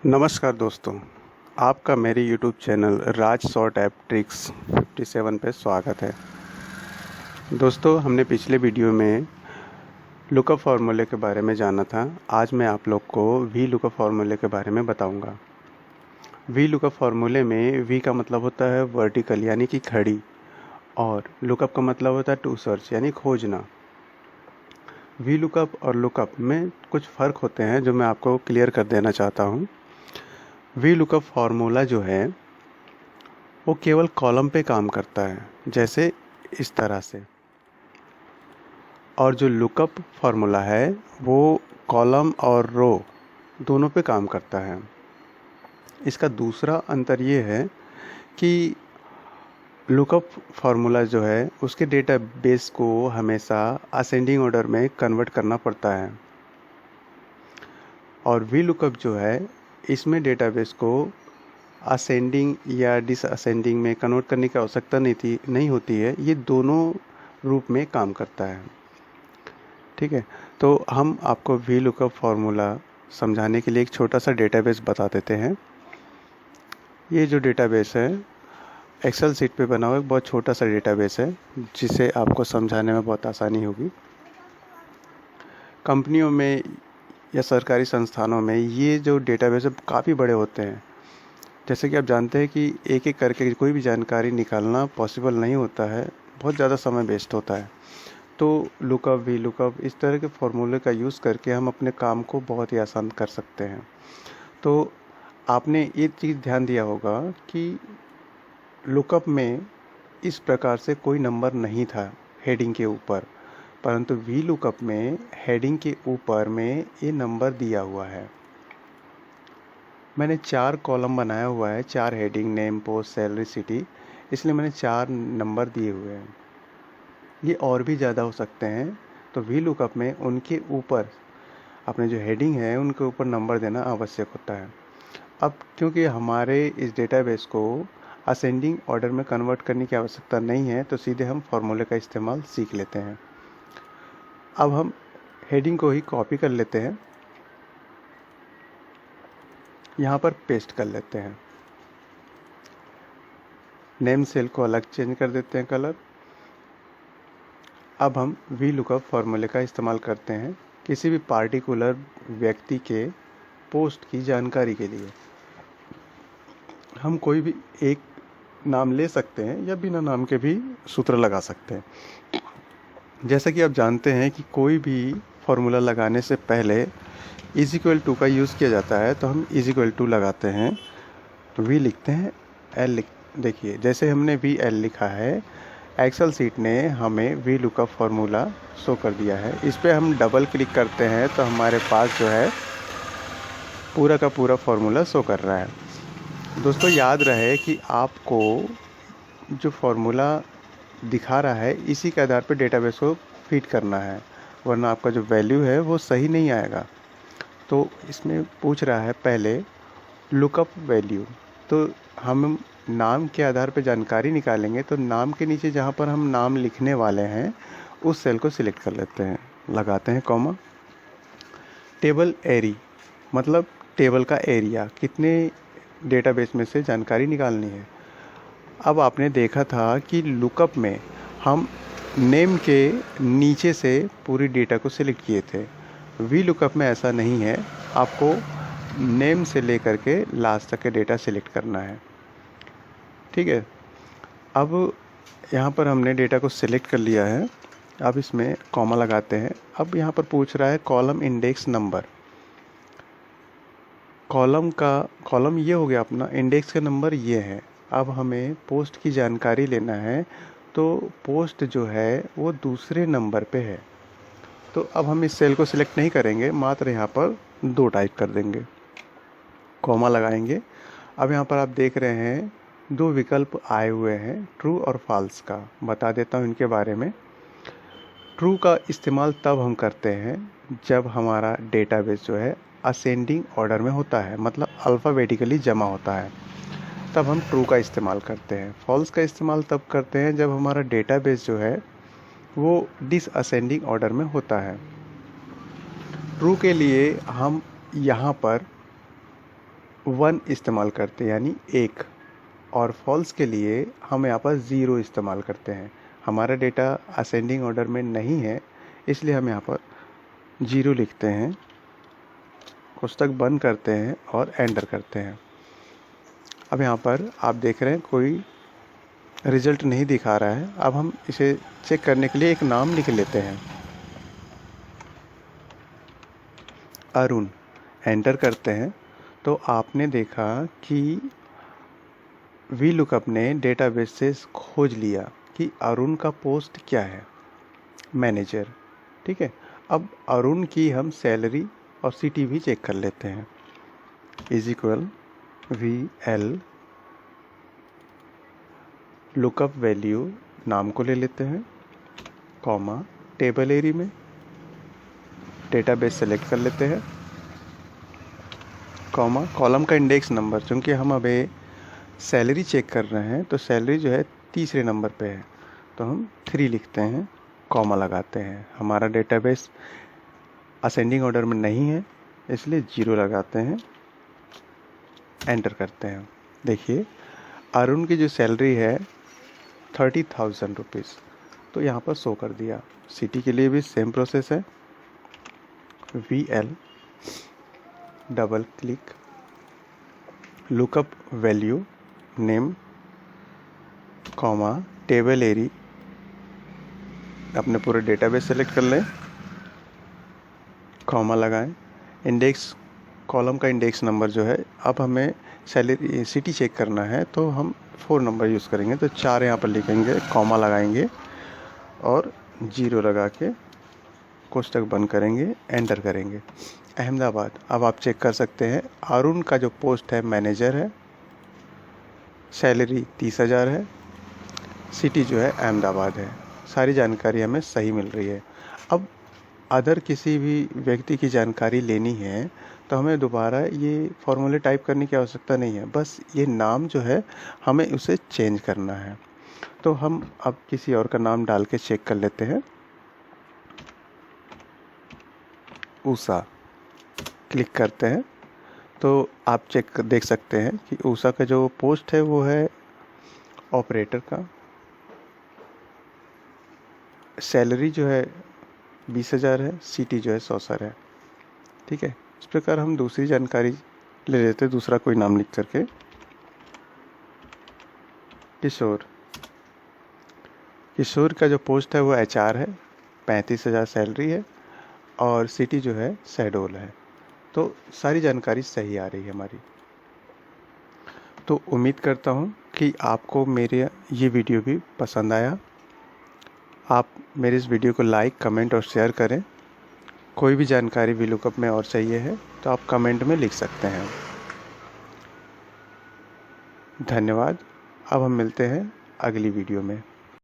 नमस्कार दोस्तों, आपका मेरे YouTube चैनल राज शॉर्ट ऐप ट्रिक्स 57 पे स्वागत है। दोस्तों, हमने पिछले वीडियो में लुकअप फार्मूले के बारे में जाना था। आज मैं आप लोग को वी लुकअप फार्मूले के बारे में बताऊंगा। वी लुकअप फार्मूले में वी का मतलब होता है वर्टिकल यानी कि खड़ी, और लुकअप का मतलब होता है टू सर्च यानी खोजना। वी लुकअप और लुकअप में कुछ फ़र्क होते हैं जो मैं आपको क्लियर कर देना चाहता हूँ। वी लुकअप फार्मूला जो है वो केवल कॉलम पे काम करता है, जैसे इस तरह से, और जो लुकअप फार्मूला है वो कॉलम और रो दोनों पे काम करता है। इसका दूसरा अंतर ये है कि लुकअप फार्मूला जो है उसके डेटाबेस को हमेशा असेंडिंग ऑर्डर में कन्वर्ट करना पड़ता है, और वी लुकअप जो है इसमें डेटाबेस को असेंडिंग या डिसअसेंडिंग में कन्वर्ट करने की आवश्यकता नहीं होती है। ये दोनों रूप में काम करता है। ठीक है, तो हम आपको वी लुकअप फार्मूला समझाने के लिए एक छोटा सा डेटाबेस बता देते हैं। ये जो डेटाबेस है एक्सेल शीट पे बना हुआ एक बहुत छोटा सा डेटाबेस है, जिसे आपको समझाने में बहुत आसानी होगी। कंपनियों में या सरकारी संस्थानों में ये जो डेटाबेस है काफ़ी बड़े होते हैं। जैसे कि आप जानते हैं कि एक एक करके कोई भी जानकारी निकालना पॉसिबल नहीं होता है, बहुत ज़्यादा समय वेस्ट होता है। तो लुकअप, वी लुकअप, इस तरह के फॉर्मूले का यूज़ करके हम अपने काम को बहुत ही आसान कर सकते हैं। तो आपने ये चीज़ ध्यान दिया होगा कि लुकअप में इस प्रकार से कोई नंबर नहीं था हेडिंग के ऊपर, परंतु वी लुकअप में हेडिंग के ऊपर में ये नंबर दिया हुआ है। मैंने 4 कॉलम बनाया हुआ है, 4 heading, name, post, salary, city, इसलिए मैंने 4 नंबर दिए हुए हैं। ये और भी ज़्यादा हो सकते हैं, तो वी लुकअप में उनके ऊपर अपने जो हेडिंग है उनके ऊपर नंबर देना आवश्यक होता है। अब क्योंकि हमारे इस डेटाबेस को असेंडिंग ऑर्डर में कन्वर्ट करने की आवश्यकता नहीं है, तो सीधे हम फार्मूले का इस्तेमाल सीख लेते हैं। अब हम हेडिंग को ही कॉपी कर लेते हैं, यहाँ पर पेस्ट कर लेते हैं। नेम सेल को अलग चेंज कर देते हैं कलर। अब हम वी लुकअप फार्मूले का इस्तेमाल करते हैं किसी भी पार्टिकुलर व्यक्ति के पोस्ट की जानकारी के लिए। हम कोई भी एक नाम ले सकते हैं या बिना नाम के भी सूत्र लगा सकते हैं। जैसा कि आप जानते हैं कि कोई भी फार्मूला लगाने से पहले इज इक्वल टू का यूज़ किया जाता है, तो हम इज इक्वल टू लगाते हैं, वी लिखते हैं, एल देखिए जैसे हमने वी एल लिखा है, एक्सेल सीट ने हमें वी लुकअप फार्मूला शो कर दिया है। इस पर हम डबल क्लिक करते हैं तो हमारे पास जो है पूरा का पूरा फार्मूला शो कर रहा है। दोस्तों, याद रहे कि आपको जो फार्मूला दिखा रहा है इसी के आधार पर डेटाबेस को फीड करना है, वरना आपका जो वैल्यू है वो सही नहीं आएगा। तो इसमें पूछ रहा है पहले लुकअप वैल्यू, तो हम नाम के आधार पर जानकारी निकालेंगे। तो नाम के नीचे जहाँ पर हम नाम लिखने वाले हैं उस सेल को सिलेक्ट कर लेते हैं, लगाते हैं कॉमा। टेबल एरी मतलब टेबल का एरिया, कितने डेटाबेस में से जानकारी निकालनी है। अब आपने देखा था कि लुकअप में हम नेम के नीचे से पूरी डेटा को सिलेक्ट किए थे। वी लुकअप में ऐसा नहीं है, आपको नेम से लेकर के लास्ट तक के डेटा सिलेक्ट करना है। ठीक है, अब यहाँ पर हमने डेटा को सिलेक्ट कर लिया है। अब इसमें कॉमा लगाते हैं। अब यहाँ पर पूछ रहा है कॉलम इंडेक्स नंबर। कॉलम ये हो गया अपना, इंडेक्स का नंबर ये है। अब हमें पोस्ट की जानकारी लेना है, तो पोस्ट जो है वो दूसरे नंबर पे है। तो अब हम इस सेल को सिलेक्ट नहीं करेंगे, मात्र यहाँ पर 2 टाइप कर देंगे, कॉमा लगाएंगे। अब यहाँ पर आप देख रहे हैं 2 विकल्प आए हुए हैं, ट्रू और फॉल्स का। बता देता हूँ इनके बारे में। ट्रू का इस्तेमाल तब हम करते हैं जब हमारा डेटाबेस जो है असेंडिंग ऑर्डर में होता है, मतलब अल्फ़ाबेटिकली जमा होता है, तब हम ट्रू का इस्तेमाल करते हैं। फॉल्स का इस्तेमाल तब करते हैं जब हमारा डेटाबेस जो है वो डिसअसेंडिंग ऑर्डर में होता है। ट्रू के लिए हम यहाँ पर 1 इस्तेमाल करते हैं यानी 1, और फॉल्स के लिए हम यहाँ पर 0 इस्तेमाल करते हैं। हमारा डेटा असेंडिंग ऑर्डर में नहीं है, इसलिए हम यहाँ पर 0 लिखते हैं, कोष्ठक बंद करते हैं और एंटर करते हैं। अब यहाँ पर आप देख रहे हैं कोई रिजल्ट नहीं दिखा रहा है। अब हम इसे चेक करने के लिए एक नाम लिख लेते हैं, अरुण। एंटर करते हैं तो आपने देखा कि VLOOKUP ने डेटाबेस से खोज लिया कि अरुण का पोस्ट क्या है, मैनेजर। ठीक है, अब अरुण की हम सैलरी और सिटी भी चेक कर लेते हैं। = VL लुकअप वैल्यू नाम को ले लेते हैं, कॉमा टेबल एरिया में डेटाबेस सेलेक्ट कर लेते हैं, कॉमा कॉलम का इंडेक्स नंबर, क्योंकि हम अभी सैलरी चेक कर रहे हैं तो सैलरी जो है तीसरे नंबर पे है, तो हम 3 लिखते हैं, कॉमा लगाते हैं। हमारा डेटाबेस असेंडिंग ऑर्डर में नहीं है, इसलिए 0 लगाते हैं, एंटर करते हैं। देखिए अरुण की जो सैलरी है 30,000 रुपीज़, तो यहाँ पर शो कर दिया। सिटी के लिए भी सेम प्रोसेस है, VL double click lookup value name, comma table area, अपने पूरे डेटाबेस सेलेक्ट कर लें, कॉमा लगाएं, इंडेक्स कॉलम का इंडेक्स नंबर जो है, अब हमें सैलरी सिटी चेक करना है तो हम 4 नंबर यूज़ करेंगे, तो 4 यहाँ पर लिखेंगे, कॉमा लगाएंगे और 0 लगा के कोष्ठक बंद करेंगे, एंटर करेंगे। अहमदाबाद। अब आप चेक कर सकते हैं अरुण का जो पोस्ट है मैनेजर है, सैलरी 30,000 है, सिटी जो है अहमदाबाद है। सारी जानकारी हमें सही मिल रही है। अब अदर किसी भी व्यक्ति की जानकारी लेनी है तो हमें दोबारा ये फॉर्मूले टाइप करने की आवश्यकता नहीं है, बस ये नाम जो है हमें उसे चेंज करना है। तो हम अब किसी और का नाम डाल के चेक कर लेते हैं, उषा। क्लिक करते हैं तो आप देख सकते हैं कि उषा का जो पोस्ट है वो है ऑपरेटर का, सैलरी जो है 20,000 है, सिटी जो है 100 है। ठीक है, इस प्रकार हम दूसरी जानकारी ले लेते हैं, दूसरा कोई नाम लिख करके, किशोर। किशोर का जो पोस्ट है वो HR है, 35,000 सैलरी है और सिटी जो है शहडोल है। तो सारी जानकारी सही आ रही है हमारी। तो उम्मीद करता हूँ कि आपको मेरे ये वीडियो भी पसंद आया। आप मेरे इस वीडियो को लाइक, कमेंट और शेयर करें। कोई भी जानकारी VLOOKUP में और चाहिए है तो आप कमेंट में लिख सकते हैं। धन्यवाद। अब हम मिलते हैं अगली वीडियो में।